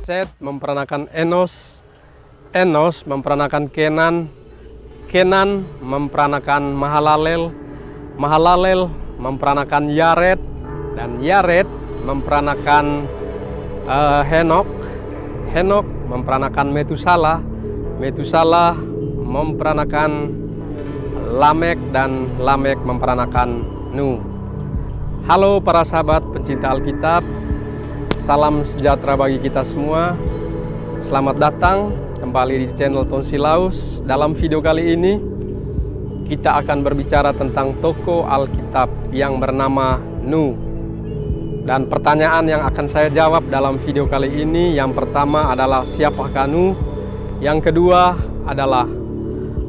Set memperanakan Enos, Enos memperanakan Kenan, Kenan memperanakan Mahalalel, Mahalalel memperanakan Yared, dan Yared memperanakan Henok, Henok memperanakan Metusala, Metusala memperanakan Lamek, dan Lamek memperanakan Nuh. Halo para sahabat pencinta Alkitab, salam sejahtera bagi kita semua. Selamat datang kembali di channel Tonsilaus. Dalam video kali ini kita akan berbicara tentang tokoh Alkitab yang bernama Nuh. Dan pertanyaan yang akan saya jawab dalam video kali ini, yang pertama adalah siapakah Nuh? Yang kedua adalah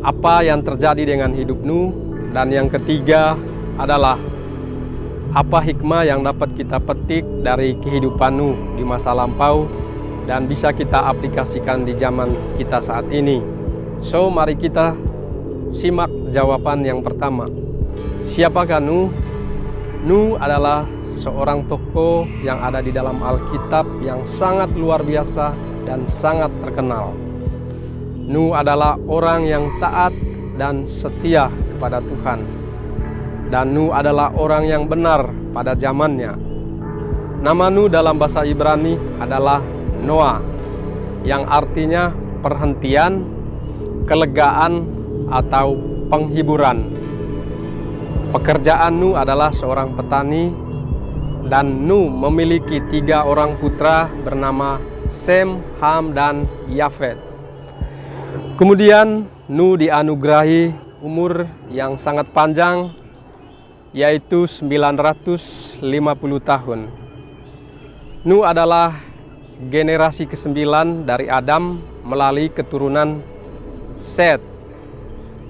apa yang terjadi dengan hidup Nuh? Dan yang ketiga adalah apa hikmah yang dapat kita petik dari kehidupan Nuh di masa lampau dan bisa kita aplikasikan di zaman kita saat ini. So, mari kita simak jawaban yang pertama. Siapakah Nuh? Nuh adalah seorang tokoh yang ada di dalam Alkitab yang sangat luar biasa dan sangat terkenal. Nuh adalah orang yang taat dan setia kepada Tuhan. Dan Nuh adalah orang yang benar pada zamannya. Nama Nuh dalam bahasa Ibrani adalah Noah, yang artinya perhentian, kelegaan, atau penghiburan. Pekerjaan Nuh adalah seorang petani, dan Nuh memiliki 3 orang putra bernama Sem, Ham, dan Yafet. Kemudian Nuh dianugerahi umur yang sangat panjang, yaitu 950 tahun. Nuh adalah generasi ke-9 dari Adam melalui keturunan Set,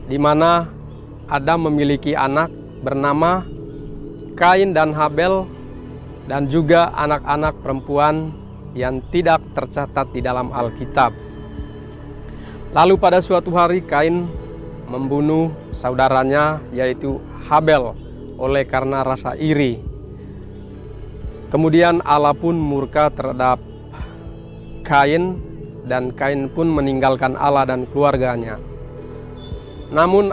di mana Adam memiliki anak bernama Kain dan Habel, dan juga anak-anak perempuan yang tidak tercatat di dalam Alkitab. Lalu pada suatu hari Kain membunuh saudaranya, yaitu Habel, oleh karena rasa iri. Kemudian Allah pun murka terhadap Kain, dan Kain pun meninggalkan Allah dan keluarganya. Namun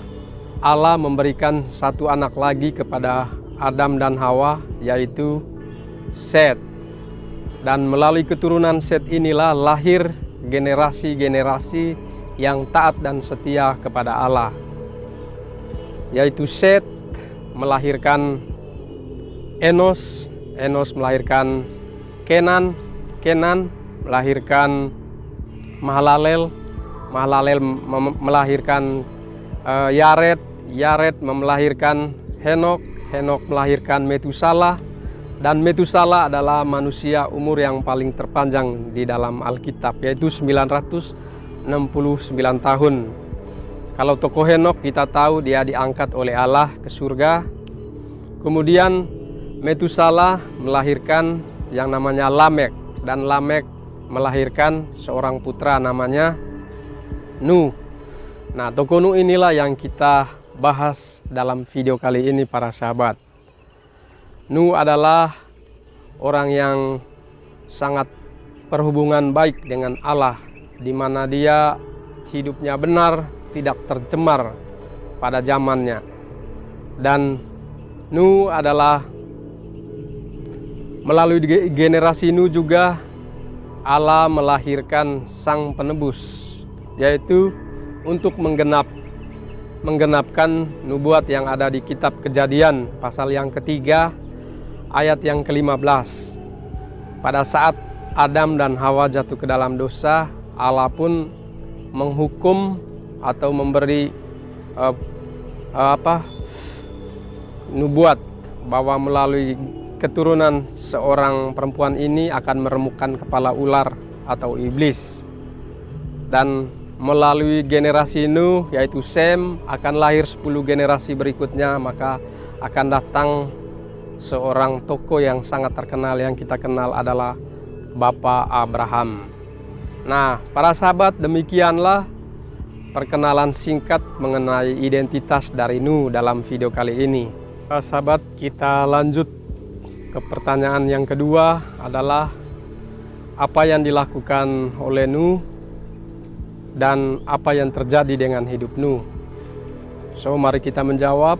Allah memberikan satu anak lagi kepada Adam dan Hawa, yaitu Set. Dan melalui keturunan Set inilah lahir generasi-generasi yang taat dan setia kepada Allah, yaitu Set melahirkan Enos, Enos melahirkan Kenan, Kenan melahirkan Mahalalel, Mahalalel melahirkan Yared, Yared melahirkan Henok, Henok melahirkan Metusala, dan Metusala adalah manusia umur yang paling terpanjang di dalam Alkitab, yaitu 969 tahun. Kalau tokoh Henok kita tahu dia diangkat oleh Allah ke surga. Kemudian Metusala melahirkan yang namanya Lamek, dan Lamek melahirkan seorang putra namanya Nuh. Nah, tokoh Nuh inilah yang kita bahas dalam video kali ini para sahabat. Nuh adalah orang yang sangat berhubungan baik dengan Allah, di mana dia hidupnya benar, tidak tercemar pada zamannya. Dan Nuh adalah melalui generasi Nuh juga Allah melahirkan sang penebus, yaitu untuk menggenapkan nubuat yang ada di kitab Kejadian pasal yang ketiga ayat yang ke-15. Pada saat Adam dan Hawa jatuh ke dalam dosa, Allah pun menghukum atau memberi nubuat bahwa melalui keturunan seorang perempuan ini akan meremukkan kepala ular atau iblis. Dan melalui generasi Nuh, yaitu Sem, akan lahir 10 generasi berikutnya, maka akan datang seorang tokoh yang sangat terkenal yang kita kenal adalah Bapak Abraham. Nah, para sahabat, demikianlah perkenalan singkat mengenai identitas dari Nuh dalam video kali ini. Sahabat, kita lanjut ke pertanyaan yang kedua adalah apa yang dilakukan oleh Nuh dan apa yang terjadi dengan hidup Nuh. So, mari kita menjawab.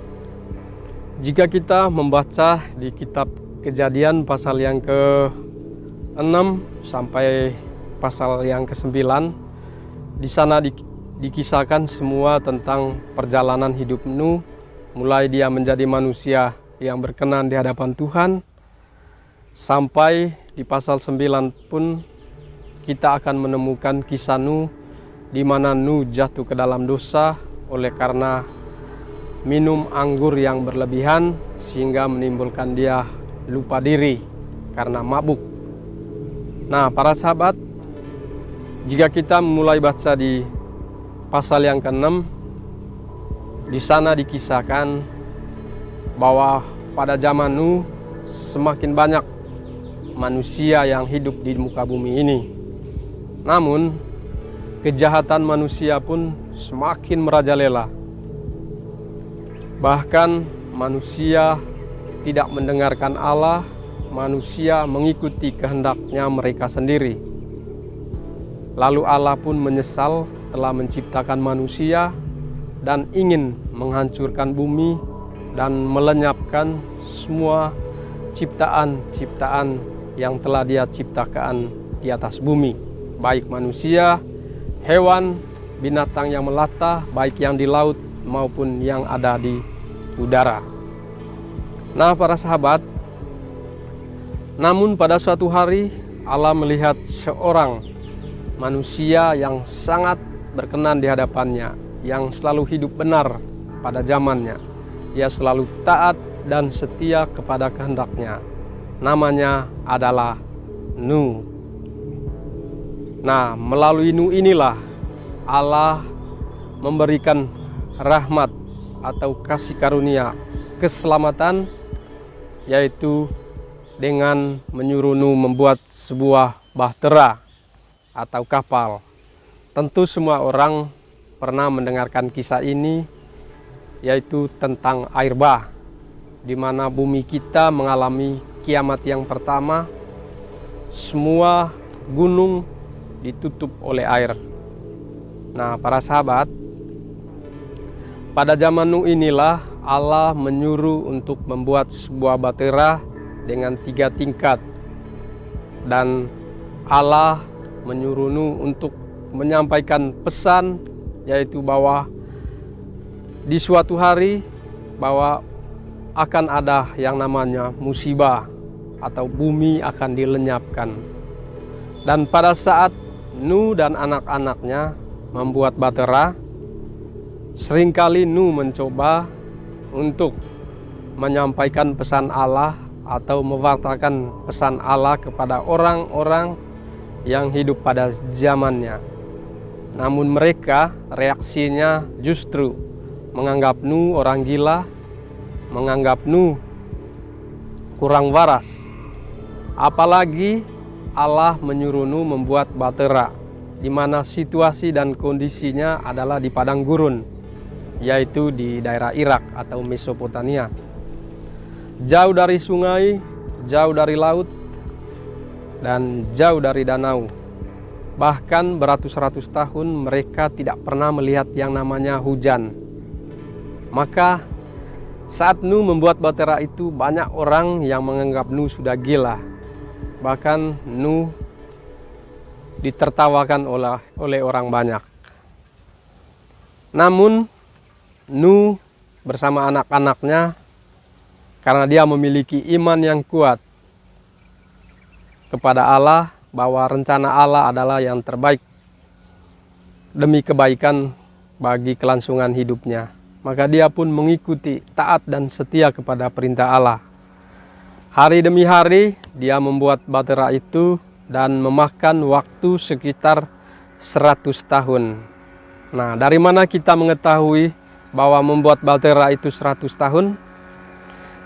Jika kita membaca di kitab Kejadian pasal yang ke-6 sampai pasal yang ke-9, di sana dikisahkan semua tentang perjalanan hidup Nuh, mulai dia menjadi manusia yang berkenan di hadapan Tuhan, sampai di pasal 9 pun kita akan menemukan kisah Nuh, di mana Nuh jatuh ke dalam dosa oleh karena minum anggur yang berlebihan sehingga menimbulkan dia lupa diri karena mabuk. Nah, para sahabat, jika kita mulai baca di pasal yang ke-6, di sana dikisahkan bahwa pada zaman Nuh semakin banyak manusia yang hidup di muka bumi ini. Namun, kejahatan manusia pun semakin merajalela. Bahkan manusia tidak mendengarkan Allah, manusia mengikuti kehendaknya mereka sendiri. Lalu Allah pun menyesal telah menciptakan manusia dan ingin menghancurkan bumi dan melenyapkan semua ciptaan-ciptaan yang telah Dia ciptakan di atas bumi, baik manusia, hewan, binatang yang melata, baik yang di laut maupun yang ada di udara. Nah, para sahabat, namun pada suatu hari Allah melihat seorang manusia yang sangat berkenan di hadapannya, yang selalu hidup benar pada zamannya. Ia selalu taat dan setia kepada kehendaknya. Namanya adalah Nuh. Nah, melalui Nuh inilah Allah memberikan rahmat atau kasih karunia keselamatan, yaitu dengan menyuruh Nuh membuat sebuah bahtera atau kapal. Tentu semua orang pernah mendengarkan kisah ini, yaitu tentang air bah, di mana bumi kita mengalami kiamat yang pertama. Semua gunung ditutup oleh air. Nah, para sahabat, pada zaman Nuh inilah Allah menyuruh untuk membuat sebuah bahtera dengan 3 tingkat. Dan Allah menyuruh Nuh untuk menyampaikan pesan, yaitu bahwa di suatu hari bahwa akan ada yang namanya musibah atau bumi akan dilenyapkan. Dan pada saat Nuh dan anak-anaknya membuat bahtera, seringkali Nuh mencoba untuk menyampaikan pesan Allah atau mewartakan pesan Allah kepada orang-orang yang hidup pada zamannya. Namun mereka reaksinya justru menganggap Nuh orang gila, menganggap Nuh kurang waras. Apalagi Allah menyuruh Nuh membuat bahtera, di mana situasi dan kondisinya adalah di padang gurun, yaitu di daerah Irak atau Mesopotamia. Jauh dari sungai, jauh dari laut, dan jauh dari danau. Bahkan beratus-ratus tahun mereka tidak pernah melihat yang namanya hujan. Maka saat Nuh membuat bahtera itu, banyak orang yang menganggap Nuh sudah gila. Bahkan Nuh ditertawakan oleh orang banyak. Namun Nuh bersama anak-anaknya, karena dia memiliki iman yang kuat kepada Allah, bahwa rencana Allah adalah yang terbaik demi kebaikan bagi kelangsungan hidupnya, maka dia pun mengikuti, taat dan setia kepada perintah Allah. Hari demi hari dia membuat bahtera itu dan memakan waktu sekitar 100 tahun. Nah, dari mana kita mengetahui bahwa membuat bahtera itu 100 tahun?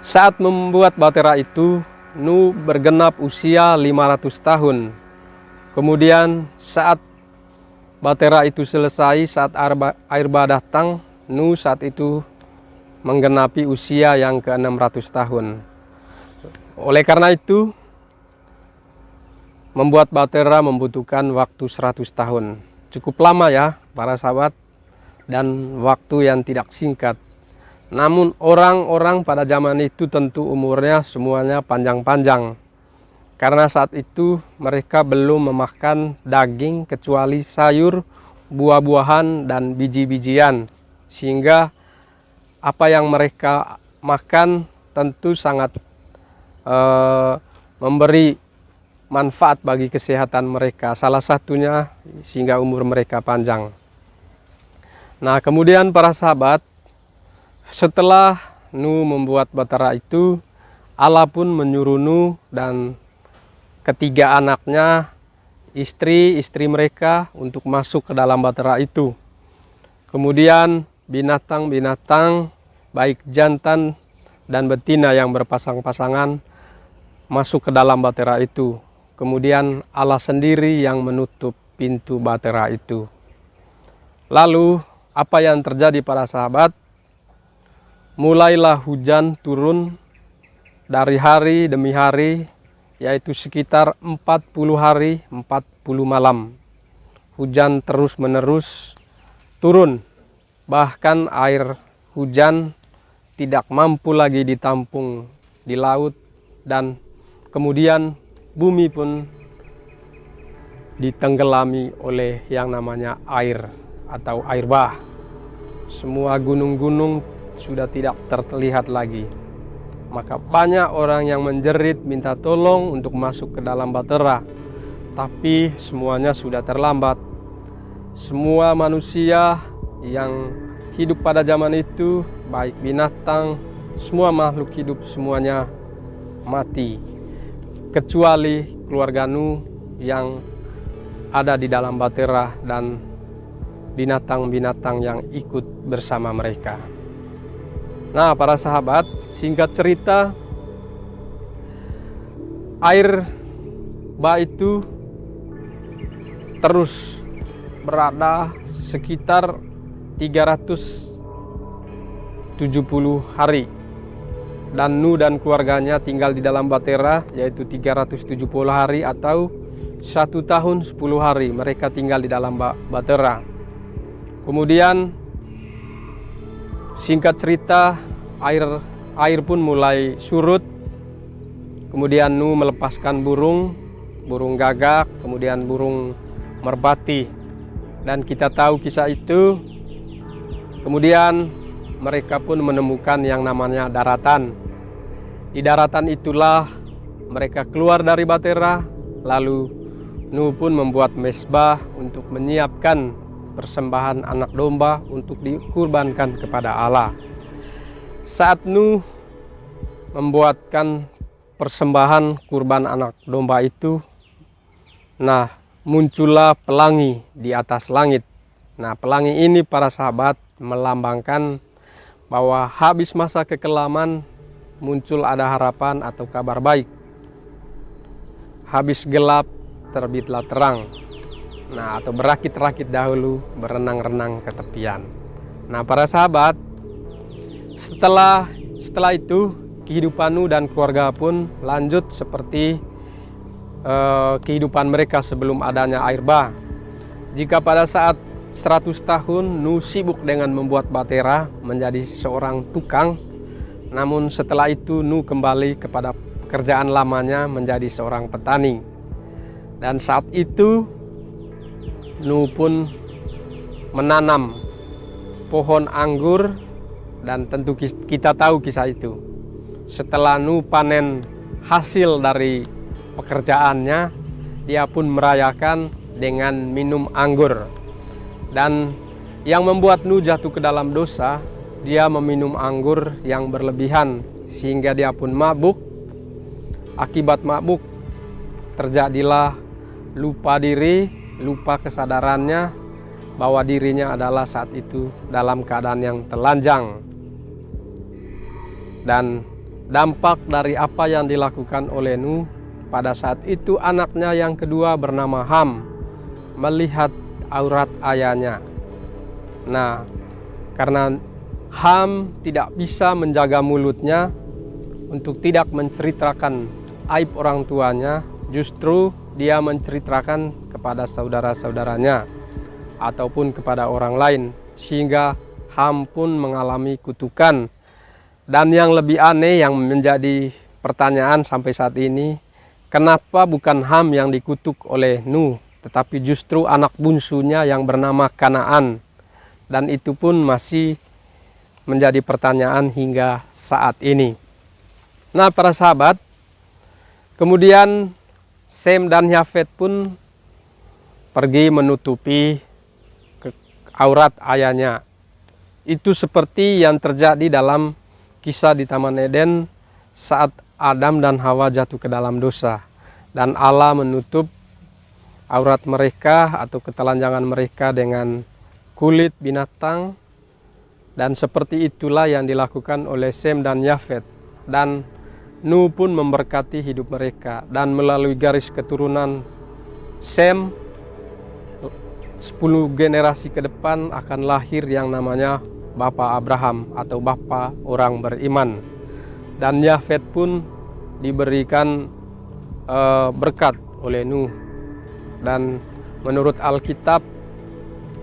Saat membuat bahtera itu, Nuh bergenap usia 500 tahun. Kemudian saat bahtera itu selesai, saat air bah datang, Nuh saat itu menggenapi usia yang ke-600 tahun. Oleh karena itu, Membuat batera membutuhkan waktu 100 tahun. Cukup lama ya para sahabat, dan waktu yang tidak singkat. Namun orang-orang pada zaman itu tentu umurnya semuanya panjang-panjang. Karena saat itu mereka belum memakan daging kecuali sayur, buah-buahan, dan biji-bijian. Sehingga apa yang mereka makan tentu sangat memberi manfaat bagi kesehatan mereka. Salah satunya sehingga umur mereka panjang. Nah, kemudian para sahabat, setelah Nuh membuat batera itu, Allah pun menyuruh Nuh dan ketiga anaknya, istri-istri mereka untuk masuk ke dalam batera itu. Kemudian binatang-binatang baik jantan dan betina yang berpasang-pasangan masuk ke dalam batera itu. Kemudian Allah sendiri yang menutup pintu batera itu. Lalu apa yang terjadi para sahabat? Mulailah hujan turun dari hari demi hari, yaitu sekitar 40 hari 40 malam. Hujan terus menerus turun. Bahkan air hujan tidak mampu lagi ditampung di laut, dan kemudian bumi pun ditenggelami oleh yang namanya air atau air bah. Semua gunung-gunung sudah tidak terlihat lagi. Maka banyak orang yang menjerit minta tolong untuk masuk ke dalam batera. Tapi semuanya sudah terlambat. Semua manusia yang hidup pada zaman itu, baik binatang, semua makhluk hidup semuanya mati. Kecuali keluarga Nuh yang ada di dalam batera dan binatang-binatang yang ikut bersama mereka. Nah, para sahabat, singkat cerita, air bah itu terus berada sekitar 370 hari. Dan Nuh dan keluarganya tinggal di dalam batera, yaitu 370 hari atau 1 tahun 10 hari mereka tinggal di dalam batera. Kemudian singkat cerita, air pun mulai surut. Kemudian Nuh melepaskan burung gagak, kemudian burung merpati. Dan kita tahu kisah itu. Kemudian mereka pun menemukan yang namanya daratan. Di daratan itulah mereka keluar dari batera, lalu Nuh pun membuat mezbah untuk menyiapkan persembahan anak domba untuk dikurbankan kepada Allah. Saat Nuh membuatkan persembahan kurban anak domba itu, nah muncullah pelangi di atas langit. Nah, pelangi ini para sahabat melambangkan bahwa habis masa kekelaman muncul ada harapan atau kabar baik. Habis gelap terbitlah terang. Nah, atau berakit-rakit dahulu, berenang-renang ke tepian. Nah, para sahabat, setelah itu kehidupan Nuh dan keluarga pun lanjut seperti kehidupan mereka sebelum adanya air bah. Jika pada saat 100 tahun Nuh sibuk dengan membuat batera menjadi seorang tukang, namun setelah itu Nuh kembali kepada pekerjaan lamanya menjadi seorang petani. Dan saat itu Nuh pun menanam pohon anggur, dan tentu kita tahu kisah itu. Setelah Nuh panen hasil dari pekerjaannya, dia pun merayakan dengan minum anggur. Dan yang membuat Nuh jatuh ke dalam dosa, dia meminum anggur yang berlebihan sehingga dia pun mabuk. Akibat mabuk terjadilah lupa diri, lupa kesadarannya bahwa dirinya adalah saat itu dalam keadaan yang telanjang. Dan dampak dari apa yang dilakukan oleh Nuh, pada saat itu anaknya yang kedua bernama Ham melihat aurat ayahnya. Nah, karena Ham tidak bisa menjaga mulutnya untuk tidak menceritakan aib orang tuanya, justru dia menceritakan kepada saudara-saudaranya ataupun kepada orang lain, sehingga Ham pun mengalami kutukan. Dan yang lebih aneh yang menjadi pertanyaan sampai saat ini, kenapa bukan Ham yang dikutuk oleh Nuh, tetapi justru anak bungsunya yang bernama Kanaan? Dan itu pun masih menjadi pertanyaan hingga saat ini. Nah, para sahabat, kemudian Sem dan Yafet pun pergi menutupi aurat ayahnya. Itu seperti yang terjadi dalam kisah di Taman Eden saat Adam dan Hawa jatuh ke dalam dosa. Dan Allah menutup aurat mereka atau ketelanjangan mereka dengan kulit binatang. Dan seperti itulah yang dilakukan oleh Sem dan Yafet. Dan Nuh pun memberkati hidup mereka. Dan melalui garis keturunan Sem, 10 generasi ke depan akan lahir yang namanya Bapa Abraham atau Bapa orang beriman. Dan Yafet pun diberikan berkat oleh Nuh. Dan menurut Alkitab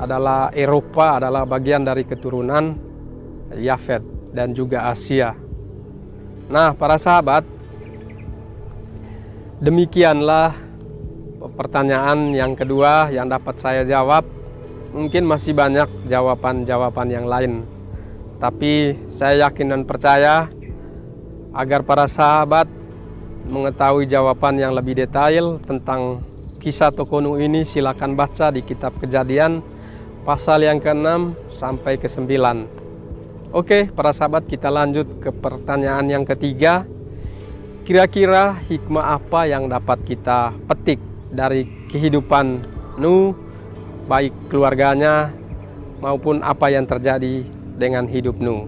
adalah Eropa adalah bagian dari keturunan Yafet dan juga Asia. Nah, para sahabat, demikianlah pertanyaan yang kedua yang dapat saya jawab. Mungkin masih banyak jawaban-jawaban yang lain, tapi saya yakin dan percaya agar para sahabat mengetahui jawaban yang lebih detail tentang kisah tokoh Nuh ini, silakan baca di kitab Kejadian pasal yang ke-6 sampai ke-9. Oke, para sahabat, kita lanjut ke pertanyaan yang ketiga. Kira-kira hikmah apa yang dapat kita petik dari kehidupan Nuh, baik keluarganya maupun apa yang terjadi dengan hidup Nuh?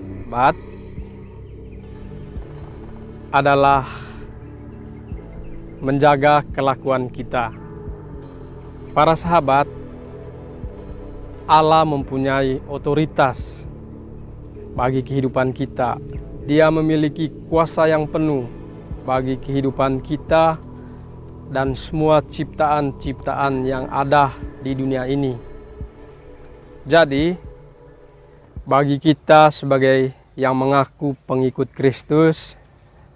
Adalah menjaga kelakuan kita. Para sahabat, Allah mempunyai otoritas bagi kehidupan kita. Dia memiliki kuasa yang penuh bagi kehidupan kita dan semua ciptaan-ciptaan yang ada di dunia ini. Jadi, bagi kita sebagai yang mengaku pengikut Kristus,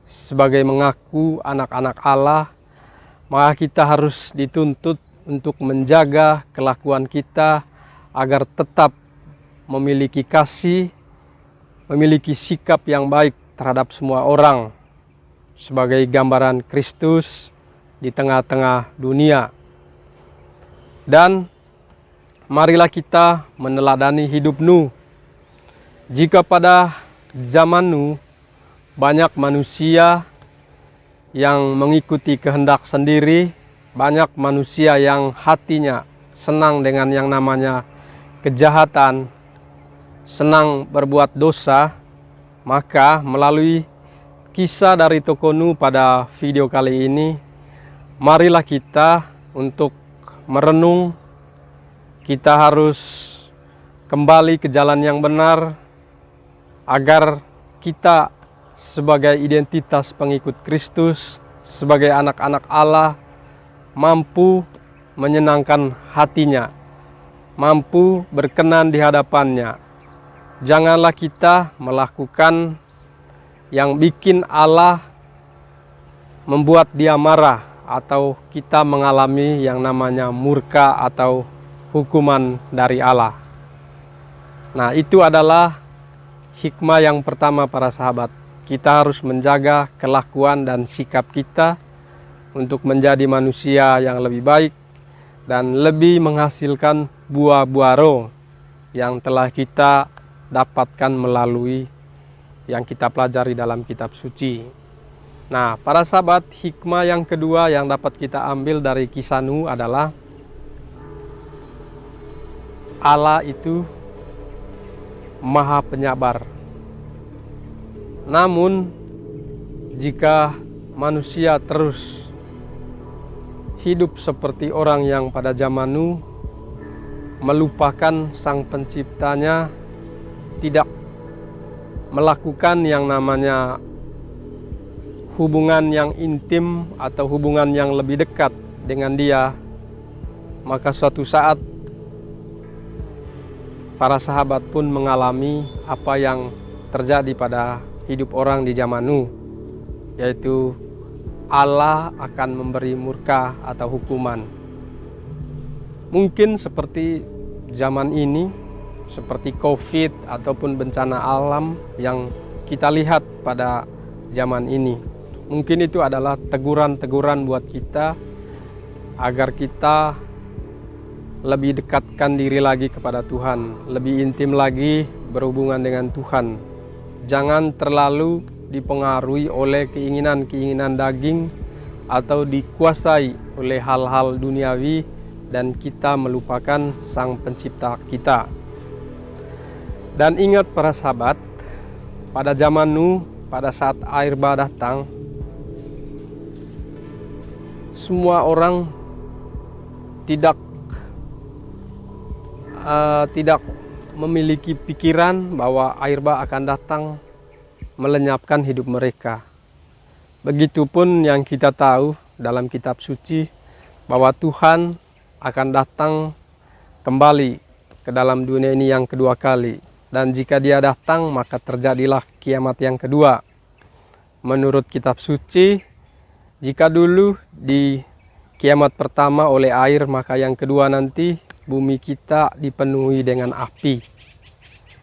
sebagai mengaku anak-anak Allah, maka kita harus dituntut untuk menjaga kelakuan kita agar tetap memiliki kasih, memiliki sikap yang baik terhadap semua orang, sebagai gambaran Kristus di tengah-tengah dunia. Dan marilah kita meneladani hidup Nuh. Jika pada zaman Nuh banyak manusia yang mengikuti kehendak sendiri, banyak manusia yang hatinya senang dengan yang namanya kejahatan, senang berbuat dosa, maka melalui kisah dari tokoh Nuh pada video kali ini, marilah kita untuk merenung. Kita harus kembali ke jalan yang benar agar kita sebagai identitas pengikut Kristus, sebagai anak-anak Allah, mampu menyenangkan hatinya, mampu berkenan di hadapannya. Janganlah kita melakukan yang bikin Allah membuat dia marah, atau kita mengalami yang namanya murka atau hukuman dari Allah. Nah, itu adalah hikmah yang pertama, para sahabat. Kita harus menjaga kelakuan dan sikap kita untuk menjadi manusia yang lebih baik dan lebih menghasilkan buah-buah roh yang telah kita dapatkan melalui yang kita pelajari dalam kitab suci. Nah, para sahabat, hikmah yang kedua yang dapat kita ambil dari kisah Nuh adalah Allah itu Maha Penyabar. Namun, jika manusia terus hidup seperti orang yang pada zaman Nuh, melupakan Sang Penciptanya, tidak melakukan yang namanya hubungan yang intim atau hubungan yang lebih dekat dengan dia, maka suatu saat para sahabat pun mengalami apa yang terjadi pada hidup orang di zaman Nuh, yaitu Allah akan memberi murka atau hukuman. Mungkin seperti zaman ini, seperti COVID ataupun bencana alam yang kita lihat pada zaman ini. Mungkin itu adalah teguran-teguran buat kita agar kita lebih dekatkan diri lagi kepada Tuhan, lebih intim lagi berhubungan dengan Tuhan. Jangan terlalu dipengaruhi oleh keinginan-keinginan daging atau dikuasai oleh hal-hal duniawi dan kita melupakan Sang Pencipta kita. Dan ingat para sahabat, pada zaman Nuh, pada saat air bah datang, semua orang tidak memiliki pikiran bahwa air bah akan datang melenyapkan hidup mereka. Begitupun yang kita tahu dalam kitab suci bahwa Tuhan akan datang kembali ke dalam dunia ini yang kedua kali. Dan jika dia datang, maka terjadilah kiamat yang kedua. Menurut kitab suci, jika dulu di kiamat pertama oleh air, maka yang kedua nanti bumi kita dipenuhi dengan api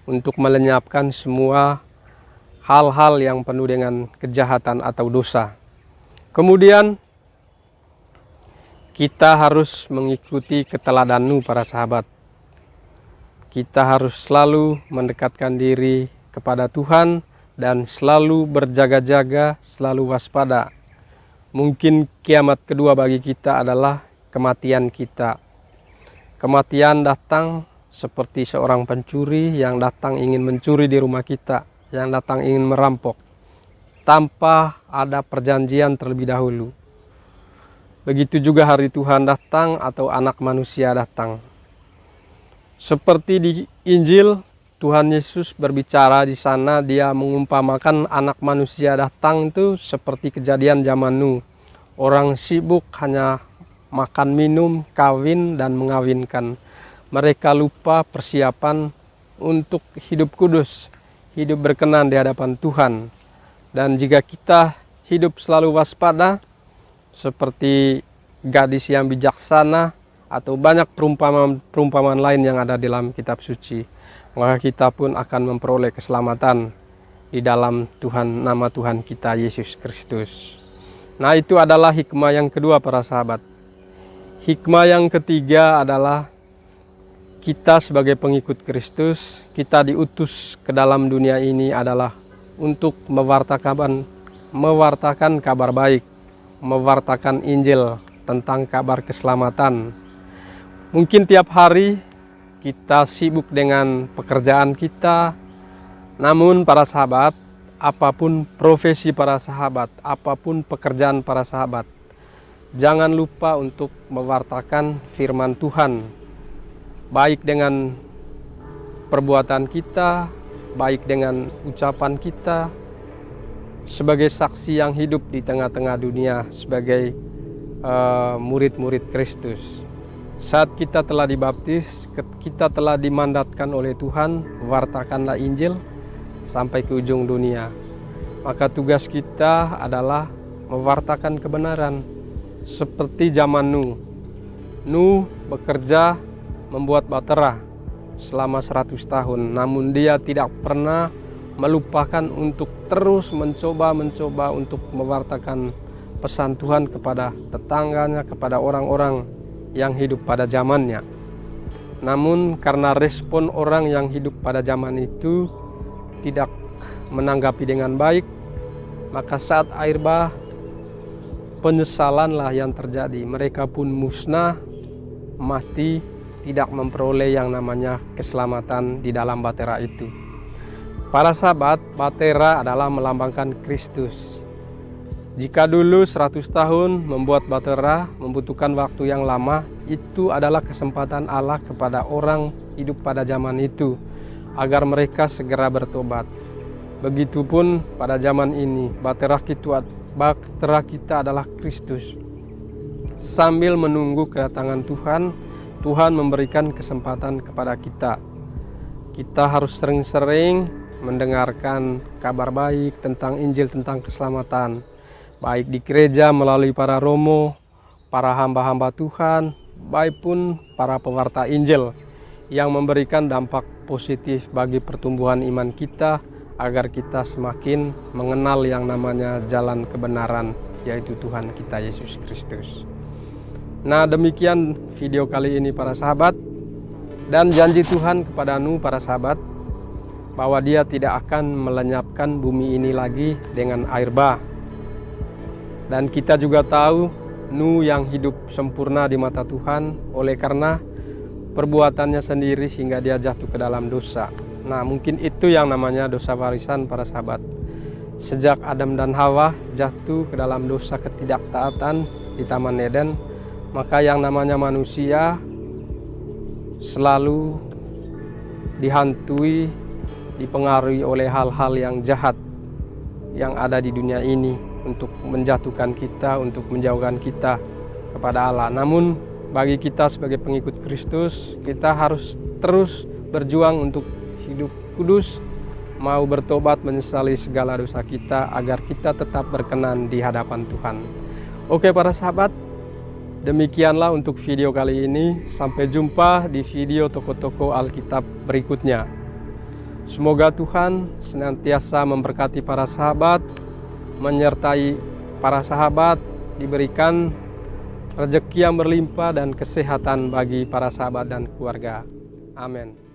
untuk melenyapkan semua hal-hal yang penuh dengan kejahatan atau dosa. Kemudian kita harus mengikuti keteladan Nuh para sahabat. Kita harus selalu mendekatkan diri kepada Tuhan dan selalu berjaga-jaga, selalu waspada. Mungkin kiamat kedua bagi kita adalah kematian kita. Kematian datang seperti seorang pencuri yang datang ingin mencuri di rumah kita, yang datang ingin merampok, tanpa ada perjanjian terlebih dahulu. Begitu juga hari Tuhan datang atau anak manusia datang. Seperti di Injil, Tuhan Yesus berbicara di sana, dia mengumpamakan anak manusia datang itu seperti kejadian zaman Nuh. Orang sibuk hanya makan, minum, kawin, dan mengawinkan. Mereka lupa persiapan untuk hidup kudus, hidup berkenan di hadapan Tuhan. Dan jika kita hidup selalu waspada, seperti gadis yang bijaksana, atau banyak perumpamaan lain yang ada dalam kitab suci, maka kita pun akan memperoleh keselamatan di dalam Tuhan, nama Tuhan kita Yesus Kristus. Nah, itu adalah hikmah yang kedua para sahabat. Hikmah yang ketiga adalah kita sebagai pengikut Kristus, kita diutus ke dalam dunia ini adalah untuk mewartakan kabar baik, mewartakan Injil tentang kabar keselamatan. Mungkin tiap hari kita sibuk dengan pekerjaan kita, namun para sahabat, apapun profesi para sahabat, apapun pekerjaan para sahabat, jangan lupa untuk mewartakan firman Tuhan, baik dengan perbuatan kita, baik dengan ucapan kita, sebagai saksi yang hidup di tengah-tengah dunia, sebagai murid-murid Kristus. Saat kita telah dibaptis, kita telah dimandatkan oleh Tuhan, wartakanlah Injil sampai ke ujung dunia. Maka tugas kita adalah mewartakan kebenaran. Seperti zaman Nuh. Nuh bekerja membuat bahtera selama 100 tahun. Namun dia tidak pernah melupakan untuk terus mencoba untuk mewartakan pesan Tuhan kepada tetangganya, kepada orang-orang yang hidup pada zamannya. Namun karena respon orang yang hidup pada zaman itu tidak menanggapi dengan baik, maka saat air bah, penyesalanlah yang terjadi. Mereka pun musnah, mati, tidak memperoleh yang namanya keselamatan di dalam bahtera itu. Para sahabat, bahtera adalah melambangkan Kristus. Jika dulu 100 tahun membuat bahtera membutuhkan waktu yang lama, itu adalah kesempatan Allah kepada orang hidup pada zaman itu, agar mereka segera bertobat. Begitupun pada zaman ini, bahtera kita adalah Kristus. sambil menunggu kedatangan Tuhan, Tuhan memberikan kesempatan kepada kita. Kita harus sering-sering mendengarkan kabar baik tentang Injil, tentang keselamatan, baik di gereja melalui para romo, para hamba-hamba Tuhan, baik pun para pewarta Injil yang memberikan dampak positif bagi pertumbuhan iman kita, agar kita semakin mengenal yang namanya jalan kebenaran, yaitu Tuhan kita Yesus Kristus. Nah, demikian video kali ini para sahabat, dan janji Tuhan kepada Nu para sahabat bahwa Dia tidak akan melenyapkan bumi ini lagi dengan air bah. Dan kita juga tahu Nu yang hidup sempurna di mata Tuhan oleh karena perbuatannya sendiri sehingga dia jatuh ke dalam dosa. Nah, mungkin itu yang namanya dosa warisan para sahabat. Sejak Adam dan Hawa jatuh ke dalam dosa ketidaktaatan di Taman Eden, maka yang namanya manusia selalu dihantui, dipengaruhi oleh hal-hal yang jahat yang ada di dunia ini untuk menjatuhkan kita, untuk menjauhkan kita kepada Allah. Namun bagi kita sebagai pengikut Kristus, kita harus terus berjuang untuk hidup kudus, mau bertobat, menyesali segala dosa kita agar kita tetap berkenan di hadapan Tuhan. Oke para sahabat, demikianlah untuk video kali ini. Sampai jumpa di video toko-toko Alkitab berikutnya. Semoga Tuhan senantiasa memberkati para sahabat, menyertai para sahabat, diberikan rezeki yang berlimpah dan kesehatan bagi para sahabat dan keluarga. Amin.